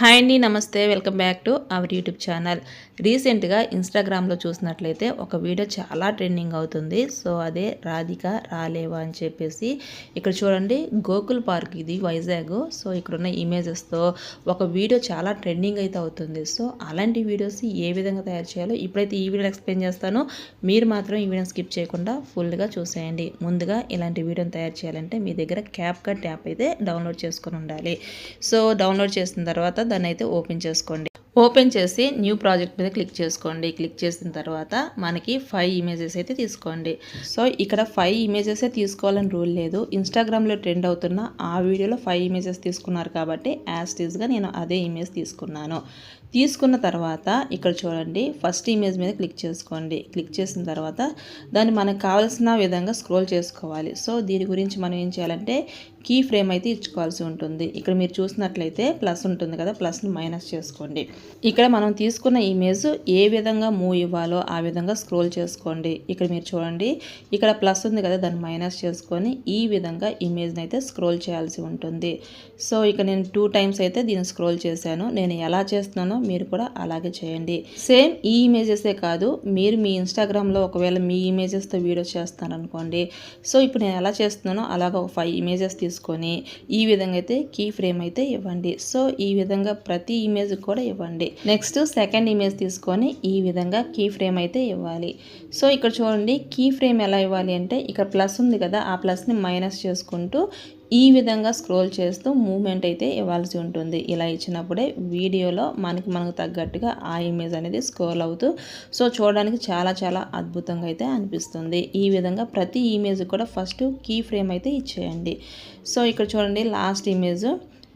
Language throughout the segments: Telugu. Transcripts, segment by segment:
హాయ్ అండి, నమస్తే. Welcome back to our YouTube channel. రీసెంట్గా ఇన్స్టాగ్రామ్లో చూసినట్లయితే ఒక వీడియో చాలా ట్రెండింగ్ అవుతుంది. సో అదే రాధిక రాలేవా అని చెప్పేసి. ఇక్కడ చూడండి, గోకుల్ పార్క్ ఇది వైజాగ్. సో ఇక్కడున్న ఇమేజెస్తో ఒక వీడియో చాలా ట్రెండింగ్ అయితే అవుతుంది. సో అలాంటి వీడియోస్ ఏ విధంగా తయారు చేయాలో ఇప్పుడైతే ఈ వీడియో ఎక్స్ప్లెయిన్ చేస్తాను. మీరు మాత్రం ఈ వీడియో స్కిప్ చేయకుండా ఫుల్గా చూసేయండి. ముందుగా ఇలాంటి వీడియోని తయారు చేయాలంటే మీ దగ్గర క్యాప్కట్ యాప్ అయితే డౌన్లోడ్ చేసుకొని ఉండాలి. సో డౌన్లోడ్ చేసిన తర్వాత దాన్ని అయితే ఓపెన్ చేసుకోండి. ఓపెన్ చేసి న్యూ ప్రాజెక్ట్ మీద క్లిక్ చేసుకోండి. క్లిక్ చేసిన తర్వాత మనకి 5 ఇమేజెస్ అయితే తీసుకోండి. సో ఇక్కడ 5 ఇమేజెస్ తీసుకోవాలని రూల్ లేదు. ఇన్స్టాగ్రామ్లో ట్రెండ్ అవుతున్న ఆ వీడియోలో 5 ఇమేజెస్ తీసుకున్నారు కాబట్టి యాజ్ టీజ్గా నేను అదే ఇమేజ్ తీసుకున్నాను. తీసుకున్న తర్వాత ఇక్కడ చూడండి, ఫస్ట్ ఇమేజ్ మీద క్లిక్ చేసుకోండి. క్లిక్ చేసిన తర్వాత దాన్ని మనకు కావాల్సిన విధంగా స్క్రోల్ చేసుకోవాలి. సో దీని గురించి మనం ఏం చేయాలంటే కీ ఫ్రేమ్ అయితే ఇచ్చుకోవాల్సి ఉంటుంది. ఇక్కడ మీరు చూసినట్లయితే ప్లస్ ఉంటుంది కదా, ప్లస్ని మైనస్ చేసుకోండి. ఇక్కడ మనం తీసుకున్న ఇమేజ్ ఏ విధంగా మూవ్ ఇవ్వాలో ఆ విధంగా స్క్రోల్ చేసుకోండి. ఇక్కడ మీరు చూడండి, ఇక్కడ ప్లస్ ఉంది కదా, దాన్ని మైనస్ చేసుకొని ఈ విధంగా ఇమేజ్ని అయితే స్క్రోల్ చేయాల్సి ఉంటుంది. సో ఇక నేను 2 టైమ్స్ అయితే దీన్ని స్క్రోల్ చేశాను. నేను ఎలా చేస్తున్నానో మీరు కూడా అలాగే చేయండి. సేమ్ ఈ ఇమేజెసే కాదు, మీరు మీ ఇన్స్టాగ్రామ్లో ఒకవేళ మీ ఇమేజెస్తో వీడియోస్ చేస్తారనుకోండి. సో ఇప్పుడు నేను ఎలా చేస్తున్నానో అలాగ ఒక 5 ఇమేజెస్ తీసుకొని ఈ విధంగా అయితే కీ ఫ్రేమ్ అయితే ఇవ్వండి. సో ఈ విధంగా ప్రతి ఇమేజ్ కూడా ఇవ్వండి. నెక్స్ట్ సెకండ్ ఇమేజ్ తీసుకొని ఈ విధంగా కీ ఫ్రేమ్ అయితే ఇవ్వాలి. సో ఇక్కడ చూడండి, కీ ఫ్రేమ్ ఎలా ఇవ్వాలి అంటే ఇక్కడ ప్లస్ ఉంది కదా, ఆ ప్లస్ని మైనస్ చేసుకుంటూ ఈ విధంగా స్క్రోల్ చేస్తూ మూమెంట్ అయితే ఇవ్వాల్సి ఉంటుంది. ఇలా ఇచ్చినప్పుడే వీడియోలో మనకు తగ్గట్టుగా ఆ ఇమేజ్ అనేది స్క్రోల్ అవుతూ సో చూడడానికి చాలా చాలా అద్భుతంగా అయితే అనిపిస్తుంది. ఈ విధంగా ప్రతి ఇమేజ్ కూడా ఫస్ట్ కీ ఫ్రేమ్ అయితే ఇచ్చేయండి. సో ఇక్కడ చూడండి, లాస్ట్ ఇమేజ్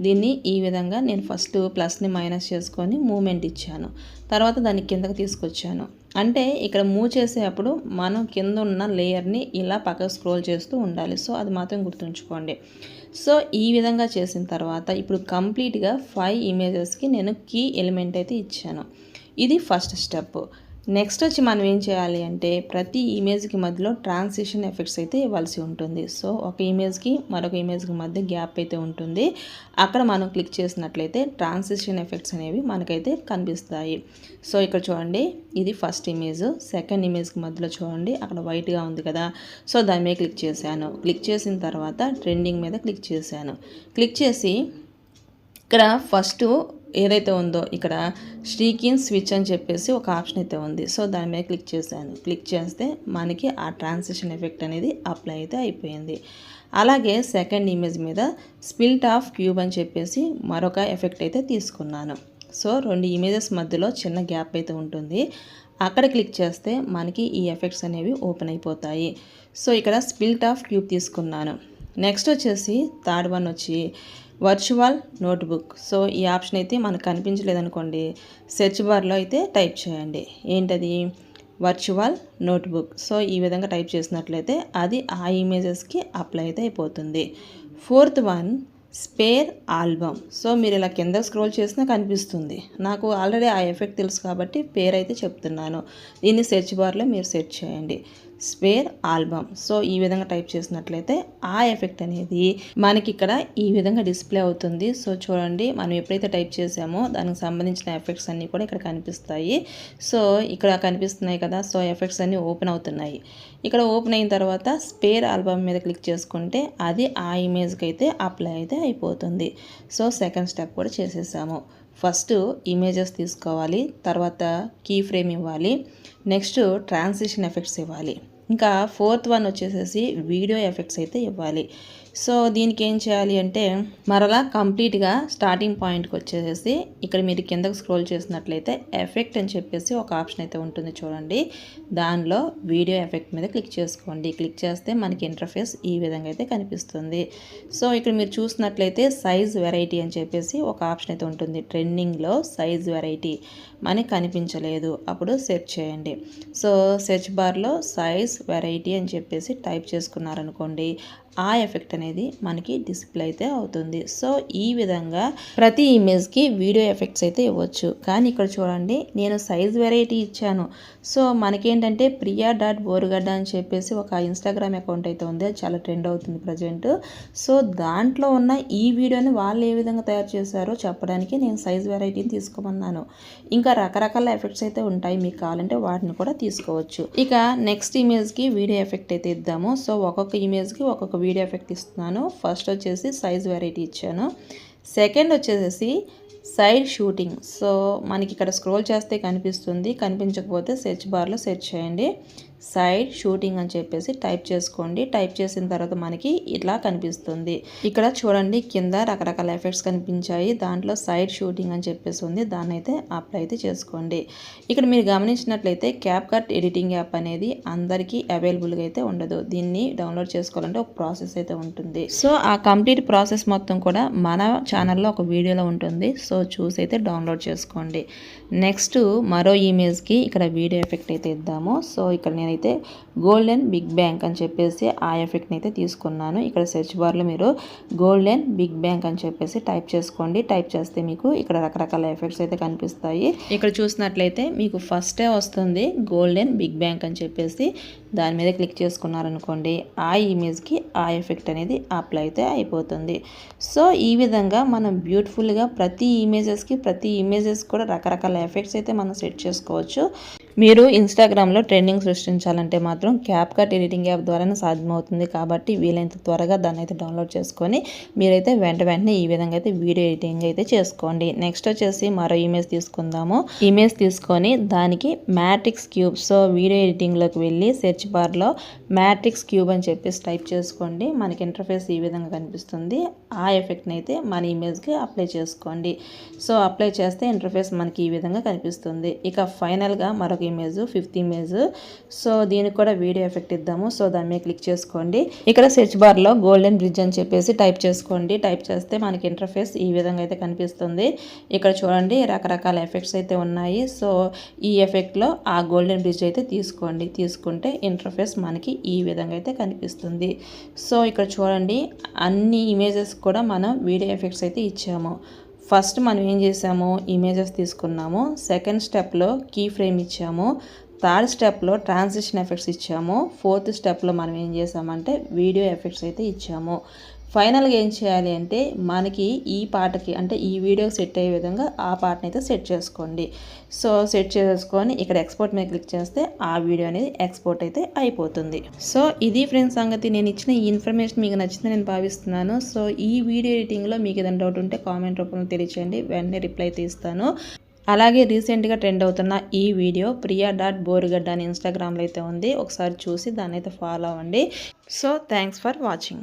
దీన్ని ఈ విధంగా నేను ఫస్ట్ ప్లస్ని మైనస్ చేసుకొని మూమెంట్ ఇచ్చాను. తర్వాత దాన్ని కిందకి తీసుకొచ్చాను. అంటే ఇక్కడ మూవ్ చేసేటప్పుడు మనం కింద ఉన్న లేయర్ని ఇలా పక్కకు స్క్రోల్ చేస్తూ ఉండాలి. సో అది మాత్రం గుర్తుంచుకోండి. సో ఈ విధంగా చేసిన తర్వాత ఇప్పుడు కంప్లీట్గా 5 ఇమేజెస్కి నేను కీ ఎలిమెంట్ అయితే ఇచ్చాను. ఇది ఫస్ట్ స్టెప్. నెక్స్ట్ వచ్చి మనం ఏం చేయాలి అంటే ప్రతి ఇమేజ్కి మధ్యలో ట్రాన్సిషన్ ఎఫెక్ట్స్ అయితే ఇవ్వాల్సి ఉంటుంది. సో ఒక ఇమేజ్కి మరొక ఇమేజ్కి మధ్య గ్యాప్ అయితే ఉంటుంది. అక్కడ మనం క్లిక్ చేసినట్లయితే ట్రాన్సిషన్ ఎఫెక్ట్స్ అనేవి మనకైతే కనిపిస్తాయి. సో ఇక్కడ చూడండి, ఇది ఫస్ట్ ఇమేజ్. సెకండ్ ఇమేజ్కి మధ్యలో చూడండి, అక్కడ వైట్గా ఉంది కదా, సో దాని మీద క్లిక్ చేశాను. క్లిక్ చేసిన తర్వాత ట్రెండింగ్ మీద క్లిక్ చేశాను. క్లిక్ చేసి ఇక్కడ ఫస్ట్ ఏదైతే ఉందో ఇక్కడ స్ట్రీకింగ్ స్విచ్ అని చెప్పేసి ఒక ఆప్షన్ అయితే ఉంది. సో దాని మీద క్లిక్ చేశాను. క్లిక్ చేస్తే మనకి ఆ ట్రాన్సిషన్ ఎఫెక్ట్ అనేది అప్లై అయితే అయిపోయింది. అలాగే సెకండ్ ఇమేజ్ మీద స్ప్లిట్ ఆఫ్ క్యూబ్ అని చెప్పేసి మరొక ఎఫెక్ట్ అయితే తీసుకున్నాను. సో 2 ఇమేజెస్ మధ్యలో చిన్న గ్యాప్ అయితే ఉంటుంది. అక్కడ క్లిక్ చేస్తే మనకి ఈ ఎఫెక్ట్స్ అనేవి ఓపెన్ అయిపోతాయి. సో ఇక్కడ స్ప్లిట్ ఆఫ్ క్యూబ్ తీసుకున్నాను. నెక్స్ట్ వచ్చేసి థర్డ్ వన్ వచ్చి వర్చువల్ నోట్బుక్. సో ఈ ఆప్షన్ అయితే మనకు కనిపించలేదనుకోండి, సెర్చ్ బార్లో అయితే టైప్ చేయండి. ఏంటది? Virtual notebook. సో ఈ విధంగా టైప్ చేసినట్లయితే అది ఆ ఇమేజెస్కి అప్లై అయితే అయిపోతుంది. Fourth one spare album. So మీరు ఇలా కింద స్క్రోల్ చేసినా కనిపిస్తుంది. నాకు ఆల్రెడీ ఆ ఎఫెక్ట్ తెలుసు కాబట్టి పేరు అయితే చెప్తున్నాను. దీన్ని సెర్చ్ బార్లో మీరు సెర్చ్ చేయండి, స్పేర్ ఆల్బమ్. సో ఈ విధంగా టైప్ చేసినట్లయితే ఆ ఎఫెక్ట్ అనేది మనకి ఇక్కడ ఈ విధంగా డిస్ప్లే అవుతుంది. సో చూడండి, మనం ఎప్పుడైతే టైప్ చేసామో దానికి సంబంధించిన ఎఫెక్ట్స్ అన్నీ కూడా ఇక్కడ కనిపిస్తాయి. సో ఇక్కడ కనిపిస్తున్నాయి కదా, సో ఎఫెక్ట్స్ అన్నీ ఓపెన్ అవుతున్నాయి. ఇక్కడ ఓపెన్ అయిన తర్వాత స్పేర్ ఆల్బమ్ మీద క్లిక్ చేసుకుంటే అది ఆ ఇమేజ్కి అయితే అప్లై అయితే అయిపోతుంది. సో సెకండ్ స్టెప్ కూడా చేసేసాము. ఫస్ట్ ఇమేజెస్ తీసుకోవాలి, తర్వాత కీ ఫ్రేమ్ ఇవ్వాలి, నెక్స్ట్ ట్రాన్సిషన్ ఎఫెక్ట్స్ ఇవ్వాలి, ఇంకా ఫోర్త్ వన్ వచ్చేసేసి వీడియో ఎఫెక్ట్స్ అయితే ఇవ్వాలి. సో దీనికి ఏం చేయాలి అంటే మరలా కంప్లీట్గా స్టార్టింగ్ పాయింట్కి వచ్చేసేసి ఇక్కడ మీరు కిందకు స్క్రోల్ చేసినట్లయితే ఎఫెక్ట్ అని చెప్పేసి ఒక ఆప్షన్ అయితే ఉంటుంది చూడండి. దానిలో వీడియో ఎఫెక్ట్ మీద క్లిక్ చేసుకోండి. క్లిక్ చేస్తే మనకి ఇంటర్ఫేస్ ఈ విధంగా అయితే కనిపిస్తుంది. సో ఇక్కడ మీరు చూసినట్లయితే సైజ్ వెరైటీ అని చెప్పేసి ఒక ఆప్షన్ అయితే ఉంటుంది. ట్రెండింగ్లో సైజ్ వెరైటీ మనకి కనిపించలేదు, అప్పుడు సెర్చ్ చేయండి. సో సెర్చ్ బార్లో సైజ్ వెరైటీ అని చెప్పేసి టైప్ చేసుకున్నారనుకోండి, ఆ ఎఫెక్ట్ అనేది మనకి డిస్ప్లే అయితే అవుతుంది. సో ఈ విధంగా ప్రతి ఇమేజ్కి వీడియో ఎఫెక్ట్స్ అయితే ఇవ్వచ్చు. కానీ ఇక్కడ చూడండి నేను సైజ్ వెరైటీ ఇచ్చాను. సో మనకేంటంటే priya.borugada అని చెప్పేసి ఒక ఇన్స్టాగ్రామ్ అకౌంట్ అయితే ఉంది. అది చాలా ట్రెండ్ అవుతుంది ప్రజెంట్. సో దాంట్లో ఉన్న ఈ వీడియోని వాళ్ళు ఏ విధంగా తయారు చేశారో చెప్పడానికి నేను సైజ్ వెరైటీని తీసుకోమన్నాను. ఇంకా రకరకాల ఎఫెక్ట్స్ అయితే ఉంటాయి, మీకు కావాలంటే వాటిని కూడా తీసుకోవచ్చు. ఇక నెక్స్ట్ ఇమేజ్కి వీడియో ఎఫెక్ట్ అయితే ఇద్దాము. సో ఒక్కొక్క ఇమేజ్కి ఒక్కొక్క వీడియో ఎఫెక్ట్ ఇస్తున్నాను. ఫస్ట్ వచ్చేసి సైజ్ వెరైటీ ఇచ్చాను. సెకండ్ వచ్చేసి సైడ్ షూటింగ్. సో మనకి ఇక్కడ స్క్రోల్ చేస్తే కనిపిస్తుంది, కనిపించకపోతే సెర్చ్ బార్లో సెర్చ్ చేయండి సైడ్ షూటింగ్ అని చెప్పేసి టైప్ చేసుకోండి. టైప్ చేసిన తర్వాత మనకి ఇట్లా కనిపిస్తుంది. ఇక్కడ చూడండి కింద రకరకాల ఎఫెక్ట్స్ కనిపించాయి, దాంట్లో సైడ్ షూటింగ్ అని చెప్పేసి ఉంది. దాన్ని అయితే అప్లై అయితే చేసుకోండి. ఇక్కడ మీరు గమనించినట్లయితే CapCut ఎడిటింగ్ యాప్ అనేది అందరికీ అవైలబుల్గా అయితే ఉండదు. దీన్ని డౌన్లోడ్ చేసుకోవాలంటే ఒక ప్రాసెస్ అయితే ఉంటుంది. సో ఆ కంప్లీట్ ప్రాసెస్ మొత్తం కూడా మన ఛానల్లో ఒక వీడియోలో ఉంటుంది. సో చూసి అయితే డౌన్లోడ్ చేసుకోండి. నెక్స్ట్ మరో ఇమేజ్కి ఇక్కడ వీడియో ఎఫెక్ట్ అయితే ఇద్దాము. సో ఇక్కడ నేనైతే గోల్డెన్ బిగ్ బ్యాంగ్ అని చెప్పేసి ఆ ఎఫెక్ట్ని అయితే తీసుకున్నాను. ఇక్కడ సెర్చ్ బార్లో మీరు గోల్డెన్ బిగ్ బ్యాంగ్ అని చెప్పేసి టైప్ చేసుకోండి. టైప్ చేస్తే మీకు ఇక్కడ రకరకాల ఎఫెక్ట్స్ అయితే కనిపిస్తాయి. ఇక్కడ చూసినట్లయితే మీకు ఫస్టే వస్తుంది గోల్డెన్ బిగ్ బ్యాంగ్ అని చెప్పేసి. దాని మీద క్లిక్ చేసుకున్నారనుకోండి ఆ ఇమేజ్కి ఆ ఎఫెక్ట్ అనేది అప్లై అయితే అయిపోతుంది. సో ఈ విధంగా మనం బ్యూటిఫుల్గా ప్రతి ఇమేజెస్ కూడా రకరకాల ఎఫెక్ట్స్ అయితే మనం సెట్ చేసుకోవచ్చు. మీరు ఇన్స్టాగ్రామ్లో ట్రెండింగ్ సృష్టించాలంటే మాత్రం CapCut ఎడిటింగ్ యాప్ ద్వారానే సాధ్యమవుతుంది. కాబట్టి వీలైనంత త్వరగా దాన్ని అయితే డౌన్లోడ్ చేసుకొని మీరైతే వెంటనే ఈ విధంగా అయితే వీడియో ఎడిటింగ్ అయితే చేసుకోండి. నెక్స్ట్ వచ్చేసి మరో ఇమేజ్ తీసుకుందాము. ఇమేజ్ తీసుకొని దానికి మ్యాట్రిక్స్ క్యూబ్. సో వీడియో ఎడిటింగ్లోకి వెళ్ళి సెర్చ్ బార్లో మ్యాట్రిక్స్ క్యూబ్ అని చెప్పేసి టైప్ చేసుకోండి. మనకి ఇంటర్ఫేస్ ఈ విధంగా కనిపిస్తుంది. ఆ ఎఫెక్ట్ని అయితే మన ఇమేజ్కి అప్లై చేసుకోండి. సో అప్లై చేస్తే ఇంటర్ఫేస్ మనకి ఈ విధంగా కనిపిస్తుంది. ఇక ఫైనల్గా మరొక ఇమేజ్, ఫిఫ్త్ ఇమేజ్. సో దీనికి కూడా వీడియో ఎఫెక్ట్ ఇద్దాము. సో దాని మీద క్లిక్ చేసుకోండి. ఇక్కడ సెర్చ్ బార్లో గోల్డెన్ బ్రిడ్జ్ అని చెప్పేసి టైప్ చేసుకోండి. టైప్ చేస్తే మనకి ఇంటర్ఫేస్ ఈ విధంగా అయితే కనిపిస్తుంది. ఇక్కడ చూడండి రకరకాల ఎఫెక్ట్స్ అయితే ఉన్నాయి. సో ఈ ఎఫెక్ట్లో ఆ గోల్డెన్ బ్రిడ్జ్ అయితే తీసుకోండి. తీసుకుంటే ఇంటర్ఫేస్ మనకి ఈ విధంగా అయితే కనిపిస్తుంది. సో ఇక్కడ చూడండి అన్ని ఇమేజెస్ కూడా మనం వీడియో ఎఫెక్ట్స్ అయితే ఇచ్చాము. ఫస్ట్ మనం ఏం చేసాము, ఇమేజెస్ తీసుకున్నాము. సెకండ్ స్టెప్లో కీ ఫ్రేమ్ ఇచ్చాము. థర్డ్ స్టెప్లో ట్రాన్సిషన్ ఎఫెక్ట్స్ ఇచ్చాము. ఫోర్త్ స్టెప్లో మనం ఏం చేసామంటే వీడియో ఎఫెక్ట్స్ అయితే ఇచ్చాము. ఫైనల్గా ఏం చేయాలి అంటే మనకి ఈ పాటకి అంటే ఈ వీడియోకి సెట్ అయ్యే విధంగా ఆ పాటని అయితే సెట్ చేసుకోండి. సో సెట్ చేసుకొని ఇక్కడ ఎక్స్పోర్ట్ మీద క్లిక్ చేస్తే ఆ వీడియో అనేది ఎక్స్పోర్ట్ అయితే అయిపోతుంది. సో ఇది ఫ్రెండ్స్ సంగతి. నేను ఇచ్చిన ఈ ఇన్ఫర్మేషన్ మీకు నచ్చిందని నేను భావిస్తున్నాను. సో ఈ వీడియో ఎడిటింగ్లో మీకు ఏదైనా డౌట్ ఉంటే కామెంట్ రూపంలో తెలియచేయండి, వెంటనే రిప్లై అయితే ఇస్తాను. అలాగే రీసెంట్గా ట్రెండ్ అవుతున్న ఈ వీడియో priya.borugada అని ఇన్స్టాగ్రామ్లో అయితే ఉంది. ఒకసారి చూసి దాన్ని అయితే ఫాలో అవ్వండి. So thanks for watching.